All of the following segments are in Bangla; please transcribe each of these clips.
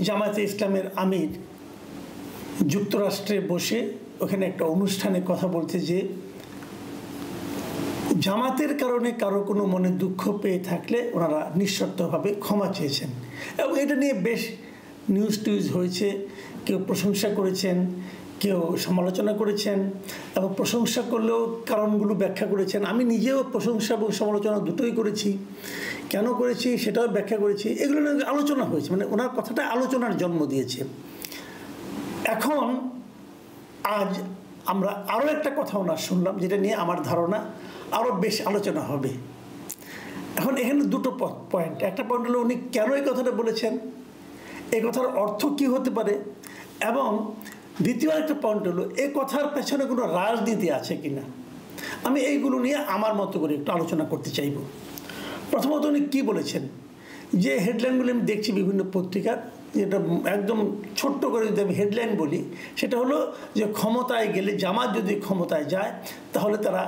জামায়াতে ইসলামের আমির যুক্তরাষ্ট্রে বসে ওখানে একটা অনুষ্ঠানে কথা বলতে যে জামাতের কারণে কারো কোনো মনে দুঃখ পেয়ে থাকলে ওনারা নিঃশর্তভাবে ক্ষমা চেয়েছেন এবং এটা নিয়ে বেশ নিউজ হয়েছে। কেউ প্রশংসা করেছেন, কেউ সমালোচনা করেছেন এবং প্রশংসা করলেও কারণগুলো ব্যাখ্যা করেছেন। আমি নিজেও প্রশংসা এবং সমালোচনা দুটোই করেছি, কেন করেছি সেটাও ব্যাখ্যা করেছি। এগুলো নিয়ে আলোচনা হয়েছে, মানে ওনার কথাটা আলোচনার জন্ম দিয়েছে। এখন আজ আমরা আরও একটা কথা ওনার শুনলাম, যেটা নিয়ে আমার ধারণা আরও বেশ আলোচনা হবে। এখন এখানে দুটো পয়েন্ট। একটা পয়েন্ট হলো উনি কেন এই কথাটা বলেছেন, এই কথার অর্থ কী হতে পারে, এবং দ্বিতীয় একটা পয়েন্ট হলো এই কথার পেছনে কোনো রাজনীতি আছে কি না। আমি এইগুলো নিয়ে আমার মতো করে একটু আলোচনা করতে চাইব। প্রথমত উনি কী বলেছেন, যে হেডলাইনগুলো আমি দেখছি বিভিন্ন পত্রিকার, যেটা একদম ছোট্ট করে যদি আমি হেডলাইন বলি, সেটা হলো যে ক্ষমতায় গেলে, জামাত যদি ক্ষমতায় যায় তাহলে তারা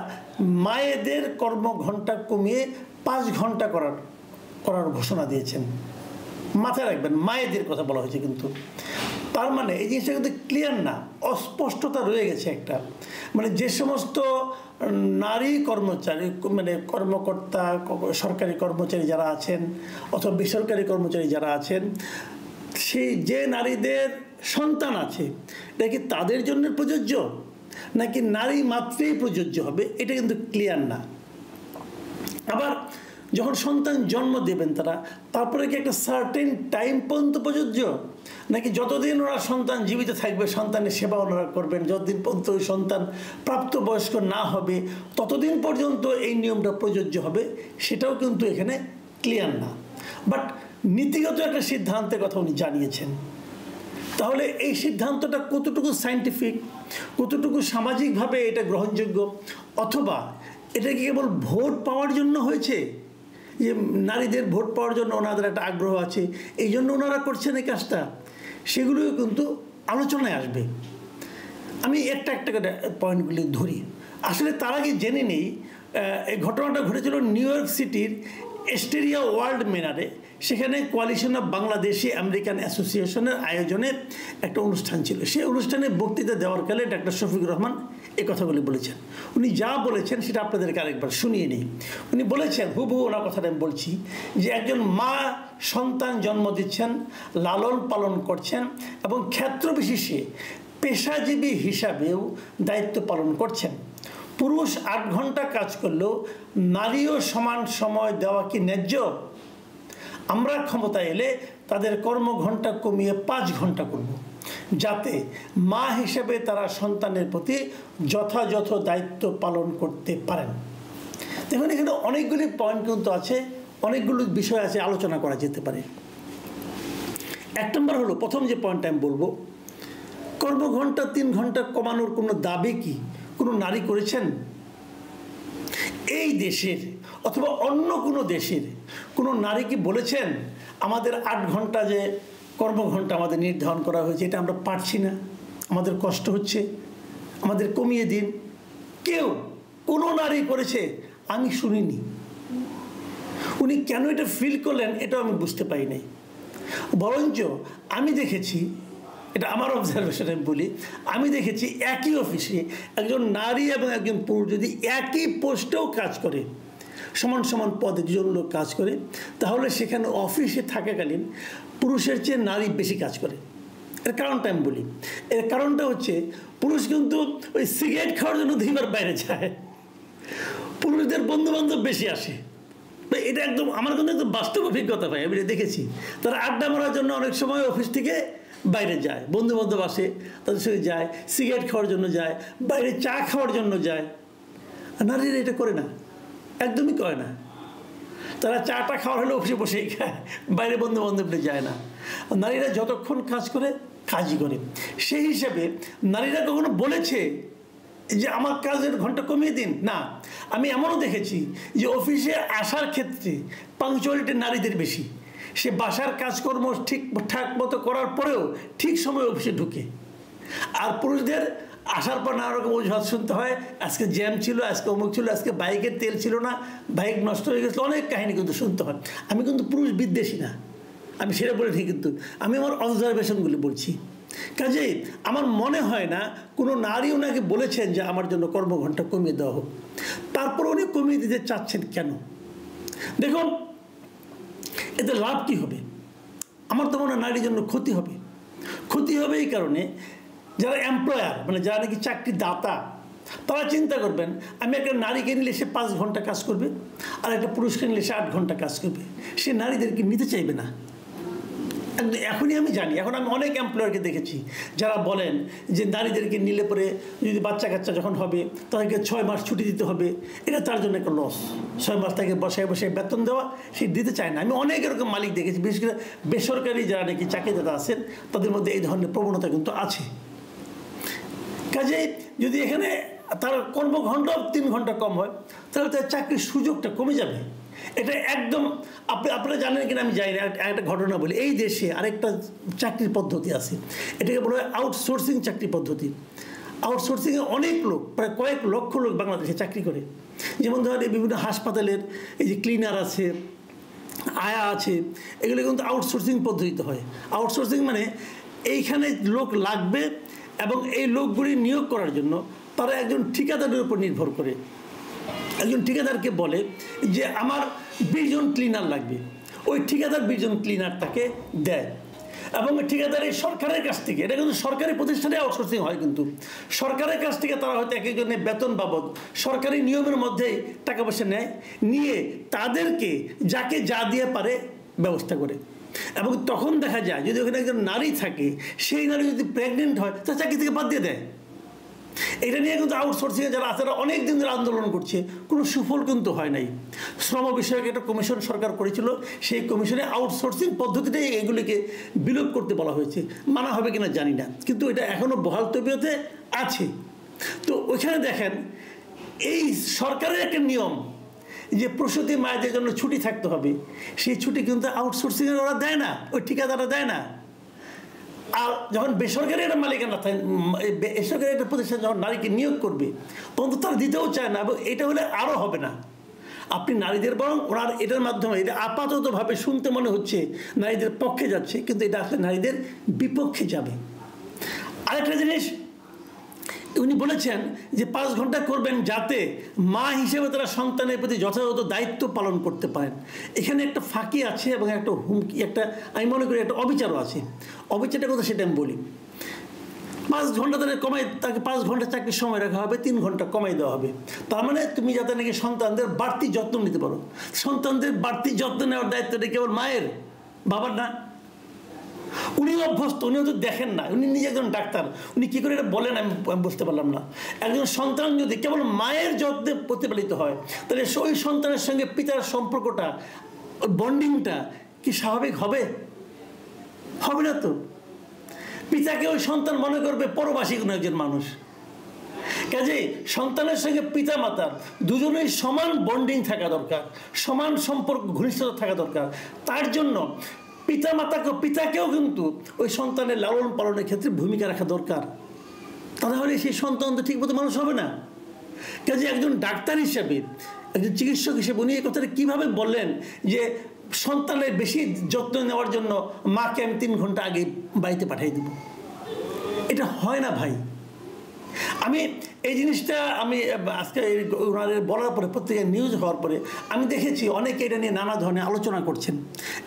মায়েদের কর্মঘণ্টা কমিয়ে 5 ঘন্টা করার ঘোষণা দিয়েছেন। মাথায় রাখবেন, মায়েদের কথা বলা হয়েছে, কিন্তু তার মানে এই জিনিসটা কিন্তু ক্লিয়ার না, অস্পষ্টতা রয়ে গেছে একটা। মানে যে সমস্ত নারী কর্মচারী, মানে কর্মকর্তা, সরকারি কর্মচারী যারা আছেন অথবা বেসরকারি কর্মচারী যারা আছেন, সেই যে নারীদের সন্তান আছে, এটা কি তাদের জন্য প্রযোজ্য নাকি নারী মাত্রেই প্রযোজ্য হবে, এটা কিন্তু ক্লিয়ার না। আবার যখন সন্তান জন্ম দেবেন তারা, তারপরে কি একটা সার্টেন টাইম পর্যন্ত প্রযোজ্য, নাকি যতদিন ওরা সন্তান জীবিত থাকবে সন্তানের সেবা ওনারা করবেন, যতদিন পর্যন্ত ওই সন্তান প্রাপ্তবয়স্ক না হবে ততদিন পর্যন্ত এই নিয়মটা প্রযোজ্য হবে, সেটাও কিন্তু এখানে ক্লিয়ার না। বাট নীতিগত একটা সিদ্ধান্তের কথা উনি জানিয়েছেন। তাহলে এই সিদ্ধান্তটা কতটুকু সায়েন্টিফিক, কতটুকু সামাজিকভাবে এটা গ্রহণযোগ্য, অথবা এটা কি কেবল ভোট পাওয়ার জন্য হয়েছে, যে নারীদের ভোট পাওয়ার জন্য ওনাদের একটা আগ্রহ আছে এই জন্য ওনারা করছেন এই কাজটা, সেগুলোও কিন্তু আলোচনায় আসবে। আমি একটা করে পয়েন্টগুলি ধরি। আসলে তার আগে জেনে নেই, এই ঘটনাটা ঘটেছিল নিউ ইয়র্ক সিটির এস্টেরিয়া ওয়ার্ল্ড ম্যানারে। সেখানে কোয়ালিশন অফ বাংলাদেশি আমেরিকান অ্যাসোসিয়েশনের আয়োজনে একটা অনুষ্ঠান ছিল। সেই অনুষ্ঠানে বক্তৃতা দেওয়ার কালে ডাক্তার শফিকুর রহমান এই কথাগুলি বলেছেন। উনি যা বলেছেন সেটা আপনাদেরকে আরেকবার শুনিয়ে নিই। উনি বলেছেন, হুবহু ওনার কথাটা আমি বলছি, যে একজন মা সন্তান জন্ম দিচ্ছেন, লালন পালন করছেন এবং ক্ষেত্র বিশেষে পেশাজীবী হিসাবেও দায়িত্ব পালন করছেন। পুরুষ 8 ঘন্টা কাজ করলেও নারীও সমান সময় দেওয়া কি ন্যায্য? আমরা ক্ষমতায় এলে তাদের কর্মঘণ্টা কমিয়ে 5 ঘন্টা করব, যাতে মা হিসেবে তারা সন্তানের প্রতি যথাযথ দায়িত্ব পালন করতে পারেন। দেখুন, এখানে অনেকগুলি পয়েন্ট কিন্তু আছে, অনেকগুলো বিষয় আছে, আলোচনা করা যেতে পারে। 1 নম্বর হলো, প্রথম যে পয়েন্টটা আমি বলবো, কর্মঘণ্টা 3 ঘন্টা কমানোর কোনো দাবি কি কোনো নারী করেছেন? এই দেশের অথবা অন্য কোনো দেশের কোনো নারী কি বলেছেন আমাদের 8 ঘন্টা যে কর্মঘণ্টা আমাদের নির্ধারণ করা হয়েছে এটা আমরা পারছি না, আমাদের কষ্ট হচ্ছে, আমাদের কমিয়ে দিন? কোনো নারী করেছে? আমি শুনিনি। উনি কেন এটা ফিল করলেন এটাও আমি বুঝতে পারি নাই। বরঞ্চ আমি দেখেছি, এটা আমার অবজারভেশন আমি বলি, আমি দেখেছি একই অফিসে একজন নারী এবং একজন পুরুষ যদি একই পোস্টেও কাজ করে, সমান সমান পদে 2 জন লোক কাজ করে, তাহলে সেখানে অফিসে থাকাকালীন পুরুষের চেয়ে নারী বেশি কাজ করে। এর কারণটা আমি বলি। এর কারণটা হচ্ছে, পুরুষ কিন্তু ওই সিগারেট খাওয়ার জন্য 2 বার বাইরে যায়, পুরুষদের বন্ধুবান্ধব বেশি আসে। এটা একদম আমার কিন্তু একদম বাস্তব অভিজ্ঞতা পাই, আমি দেখেছি। তারা আড্ডা মারার জন্য অনেক সময় অফিস থেকে বাইরে যায়, বন্ধুবান্ধব আসে তাদের সঙ্গে যায়, সিগারেট খাওয়ার জন্য যায়, বাইরে চা খাওয়ার জন্য যায়। নারীরা এটা করে না, একদমই করে না। তারা চাটা খাওয়ার হলে অফিসে বসেই খায়, বাইরে বন্ধুবান্ধবরা যায় না। নারীরা যতক্ষণ কাজ করে কাজই করে। সেই হিসাবে নারীরা কখনো বলেছে যে আমার কাজের ঘন্টা কমিয়ে দিন? না। আমি এমনও দেখেছি যে অফিসে আসার ক্ষেত্রে পাংচুয়ালিটি নারীদের বেশি। সে বাসার কাজকর্ম ঠিকঠাক মতো করার পরেও ঠিক সময় অফিসে ঢুকে। আর পুরুষদের আসার পর নানা রকম অজুহাত শুনতে হয়, আজকে জ্যাম ছিল, আজকে অমুক ছিল, আজকে বাইকের তেল ছিল না, বাইক নষ্ট হয়ে গেছিলো, অনেক কাহিনী কিন্তু শুনতে হয়। আমি কিন্তু পুরুষ বিদ্বেষী না, আমি সেটা বলিনি, কিন্তু আমি আমার অবজারভেশনগুলি বলছি। কাজেই আমার মনে হয় না কোনো নারী ওনাকে বলেছেন যে আমার জন্য কর্মঘণ্টা কমিয়ে দেওয়া হোক। তারপর উনি কমিয়ে দিতে চাচ্ছেন কেন? দেখুন, এতে লাভ কী হবে? আমার তো মনে হয় নারীর জন্য ক্ষতি হবে। ক্ষতি হবে এই কারণে, যারা এমপ্লয়ার মানে যারা নাকি চাকরি দাতা, তারা চিন্তা করবেন আমি একটা নারীকে নিলে সে 5 ঘন্টা কাজ করবে, আর একটা পুরুষকে নিলে সে 8 ঘন্টা কাজ করবে। সে নারীদেরকে নিতে চাইবে না। এখনই আমি জানি, এখন আমি অনেক এমপ্লয়ারকে দেখেছি যারা বলেন যে নারীদেরকে নিলে পরে যদি বাচ্চা কাচ্চা যখন হবে তাদেরকে 6 মাস ছুটি দিতে হবে, এটা তার জন্য একটা লস। 6 মাস তাকে বসায় বসায় বেতন দেওয়া, সে দিতে চায় না। আমি অনেক এরকম মালিক দেখেছি, বিশেষ করে বেসরকারি যারা নাকি চাকরিদাতা আছেন তাদের মধ্যে এই ধরনের প্রবণতা কিন্তু আছে। কাজে যদি এখানে তার কর্মঘণ্টাও 3 ঘন্টা কম হয়, তাহলে তার চাকরির সুযোগটা কমে যাবে। এটা একদম আপনারা জানেন কিনা আমি জানি না, একটা ঘটনা বলি। এই দেশে আরেকটা চাকরির পদ্ধতি আছে, এটাকে বলা হয় আউটসোর্সিং চাকরি পদ্ধতি। আউটসোর্সিংয়ে অনেক লোক, প্রায় কয়েক লক্ষ লোক বাংলাদেশে চাকরি করে। যেমন ধরেন এই বিভিন্ন হাসপাতালের এই যে ক্লিনার আছে, আয়া আছে, এগুলো কিন্তু আউটসোর্সিং পদ্ধতিতে হয়। আউটসোর্সিং মানে এইখানে লোক লাগবে এবং এই লোকগুলি নিয়োগ করার জন্য তারা একজন ঠিকাদারের উপর নির্ভর করে। একজন ঠিকাদারকে বলে যে আমার 20 জন ক্লিনার লাগবে, ওই ঠিকাদার 20 জন ক্লিনার তাকে দেয় এবং ঠিকাদার এই সরকারের কাছ থেকে, এটা কিন্তু সরকারি প্রতিষ্ঠানে আউটসোর্সিং হয়, কিন্তু সরকারের কাছ থেকে তারা হয়তো এক একজনের বেতন বাবদ সরকারি নিয়মের মধ্যেই টাকা পয়সা নেয়, নিয়ে তাদেরকে যাকে যা দিয়ে পারে ব্যবস্থা করে। এবং তখন দেখা যায় যদি ওখানে একজন নারী থাকে, সেই নারী যদি প্রেগনেন্ট হয় তার চাকরি থেকে বাদ দিয়ে দেয়। এটা নিয়ে কিন্তু আউটসোর্সিংয়ে যারা আছে তারা অনেক দিন ধরে আন্দোলন করছে, কোনো সুফল কিন্তু হয় নাই। শ্রম বিষয়ক একটা কমিশন সরকার করেছিল, সেই কমিশনে আউটসোর্সিং পদ্ধতিটাই এগুলিকে বিলোপ করতে বলা হয়েছে। মানা হবে কিনা জানি না, কিন্তু এটা এখনও বহাল তবিয়তে আছে। তো ওইখানে দেখেন এই সরকারের একটা নিয়ম যে প্রসূতি মায়েদের জন্য ছুটি থাকতে হবে, সেই ছুটি কিন্তু আউটসোর্সিংয়ের ওরা দেয় না, ওই ঠিকাদাররা দেয় না। আর যখন বেসরকারি একটা মালিকানা থাকে, বেসরকারি একটা প্রতিষ্ঠান যখন নারীকে নিয়োগ করবে তখন তো তারা দিতেও চায় না, এবং এটা হলে আরও হবে না। আপনি নারীদের বরং ওনার এটার মাধ্যমে, এটা আপাততভাবে শুনতে মনে হচ্ছে নারীদের পক্ষে যাচ্ছে, কিন্তু এটা আসলে নারীদের বিপক্ষে যাবে। আরেকটা জিনিস উনি বলেছেন যে 5 ঘন্টা করবেন যাতে মা হিসেবে তারা সন্তানের প্রতি যথাযথ দায়িত্ব পালন করতে পারেন। এখানে একটা ফাঁকি আছে এবং একটা হুমকি, একটা আমি মনে করি একটা অবিচারও আছে। অবিচারটা কথা সেটা আমি বলি। 5 ঘন্টা তাদের কমাই, তাকে 5 ঘন্টা চাকরির সময় রাখা হবে, 3 ঘন্টা কমাই দেওয়া হবে। তার মানে তুমি যাতে নাকি সন্তানদের বাড়তি যত্ন নিতে পারো। সন্তানদের বাড়তি যত্ন নেওয়ার দায়িত্বটা কেবল মায়ের, বাবার না। উনি অভ্যস্ত, উনিও তো দেখেন না, উনি নিজে একজন ডাক্তার, উনি কী করে এটা বলেন আমি বুঝতে পারলাম না। একজন সন্তান যদি কেবল মায়ের যত্নে প্রতিপালিত হয়, তাহলে ওই সন্তানের সঙ্গে পিতার সম্পর্কটা, বন্ডিংটা কি স্বাভাবিক হবে? হবে না তো। পিতাকে ওই সন্তান মনে করবে পরবাসী কোনো একজন মানুষ। কাজেই সন্তানের সঙ্গে পিতা মাতার দুজনেই সমান বন্ডিং থাকা দরকার, সমান সম্পর্ক, ঘনিষ্ঠতা থাকা দরকার। তার জন্য পিতাকেও কিন্তু ওই সন্তানের লালন পালনের ক্ষেত্রে ভূমিকা রাখা দরকার। তাহলে সেই সন্তান তো ঠিকমতো মানুষ হবে না। কাজে একজন ডাক্তার হিসেবে, একজন চিকিৎসক হিসেবে উনি এই কথাটা কীভাবে বললেন যে সন্তানের বেশি যত্ন নেওয়ার জন্য মাকে আমি 3 ঘন্টা আগে বাড়িতে পাঠিয়ে দেব? এটা হয় না ভাই। আমি এই জিনিসটা আমি আজকে ওনাদের বলার পরে, পত্রিকায় নিউজ হওয়ার পরে আমি দেখেছি অনেকে এটা নিয়ে নানা ধরনের আলোচনা করছেন,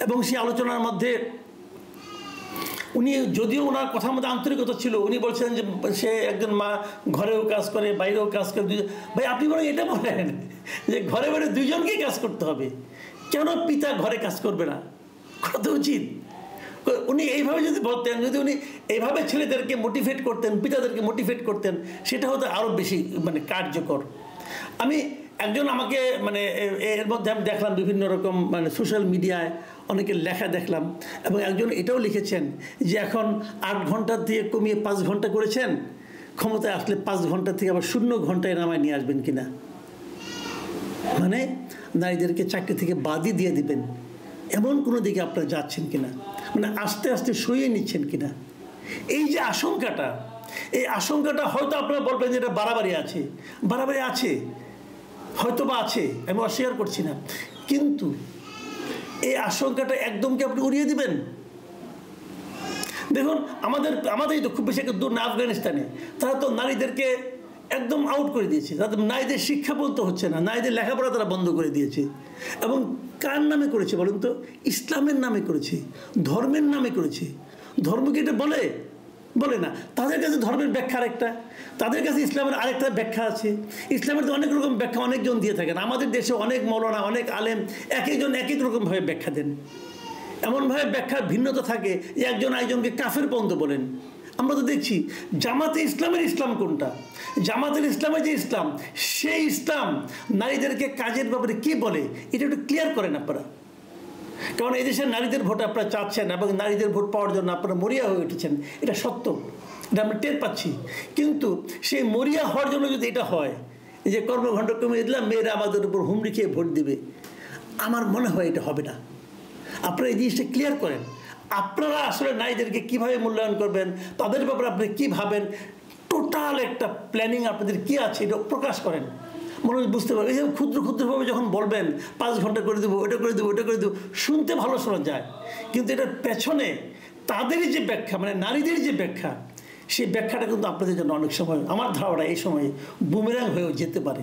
এবং সেই আলোচনার মধ্যে উনি, যদিও ওনার কথার মধ্যে আন্তরিকতা ছিল, উনি বলছেন যে সে একজন মা, ঘরেও কাজ করে বাইরেও কাজ করে। ভাই আপনি বরং এটা বলেন যে ঘরে বাইরে দুজনকেই কাজ করতে হবে, কেন পিতা ঘরে কাজ করবে না? কত উচিত। উনি এইভাবে যদি বলতেন, যদি উনি এইভাবে ছেলেদেরকে মোটিভেট করতেন, পিতাদেরকে মোটিভেট করতেন, সেটা হতো আরও বেশি কার্যকর। আমি একজন আমাকে এর মধ্যে আমি দেখলাম বিভিন্ন রকম সোশ্যাল মিডিয়ায় অনেকের লেখা দেখলাম, এবং একজন এটাও লিখেছেন যে এখন 8 ঘন্টা দিয়ে কমিয়ে 5 ঘন্টা করেছেন, ক্ষমতায় আসলে 5 ঘন্টা থেকে আবার 0 ঘন্টায় নামায় নিয়ে আসবেন কিনা, নারীদেরকে চাকরি থেকে বাদই দিয়ে দিবেন, এমন কোনো দিকে আপনারা যাচ্ছেন কিনা, আস্তে আস্তে সইয়ে নিচ্ছেন কিনা। এই যে আশঙ্কাটা, এই আশঙ্কাটা হয়তো আপনারা বলবেন যে এটা বাড়াবাড়ি আছে, বাড়াবাড়ি আছে, হয়তো বা আছে, আমি অস্বীকার করছি না, কিন্তু এই আশঙ্কাটা একদম কি আপনি উড়িয়ে দিবেন? দেখুন আমাদেরই তো খুব বেশি একটা দূর না আফগানিস্তানে, তারা তো নারীদেরকে একদম আউট করে দিয়েছে, তাদের নারীদের শিক্ষা বলতে হচ্ছে না, নারীদের লেখাপড়া তারা বন্ধ করে দিয়েছে। এবং কার নামে করেছে বলুন তো? ইসলামের নামে করেছে, ধর্মের নামে করেছে। ধর্ম কি এটা বলে? বলে না। তাদের কাছে ধর্মের ব্যাখ্যা আরেকটা, তাদের কাছে ইসলামের আরেকটা ব্যাখ্যা আছে। ইসলামের তো অনেক রকম ব্যাখ্যা অনেকজন দিয়ে থাকেন। আমাদের দেশে অনেক মৌলানা, অনেক আলেম এক একজন এক এক রকমভাবে ব্যাখ্যা দেন। এমনভাবে ব্যাখ্যার ভিন্নতা থাকে যে একজন আরেকজনকে কাফের পর্যন্ত বলেন। আমরা তো দেখছি জামাতে ইসলামের ইসলাম কোনটা? জামাতের ইসলামের যে ইসলাম, সেই ইসলাম নারীদেরকে কাজের ব্যাপারে কি বলে এটা একটু ক্লিয়ার করেন আপনারা। কারণ এই দেশের নারীদের ভোট আপনারা চাচ্ছেন এবং নারীদের ভোট পাওয়ার জন্য আপনারা মরিয়া হয়ে উঠেছেন, এটা সত্য, এটা আমরা টের পাচ্ছি। কিন্তু সেই মরিয়া হওয়ার জন্য যদি এটা হয়, এই যে কর্মঘণ্ট কমিয়ে দিলাম, মেয়েরা আমাদের উপর হুমড়ি খেয়ে ভোট দিবে, আমার মনে হয় এটা হবে না। আপনারা এই জিনিসটা ক্লিয়ার করেন। আপনারা আসলে নারীদেরকে কিভাবে মূল্যায়ন করবেন, তাদের ব্যাপারে আপনি কী ভাবেন, টোটাল একটা প্ল্যানিং আপনাদের কি আছে এটা প্রকাশ করেন। মানুষ বুঝতে পারবে। এই যে ক্ষুদ্র ক্ষুদ্রভাবে যখন বলবেন 5 ঘন্টা করে দেবো, ওটা করে দেবো, ওটা করে দেবো, শুনতে ভালো শোনা যায়, কিন্তু এটার পেছনে তাদেরই যে ব্যাখ্যা, মানে নারীদের যে ব্যাখ্যা, সেই ব্যাখ্যাটা কিন্তু আপনাদের জন্য অনেক সময়, আমার ধারণা এই সময়ে বুমেরাং হয়েও যেতে পারে।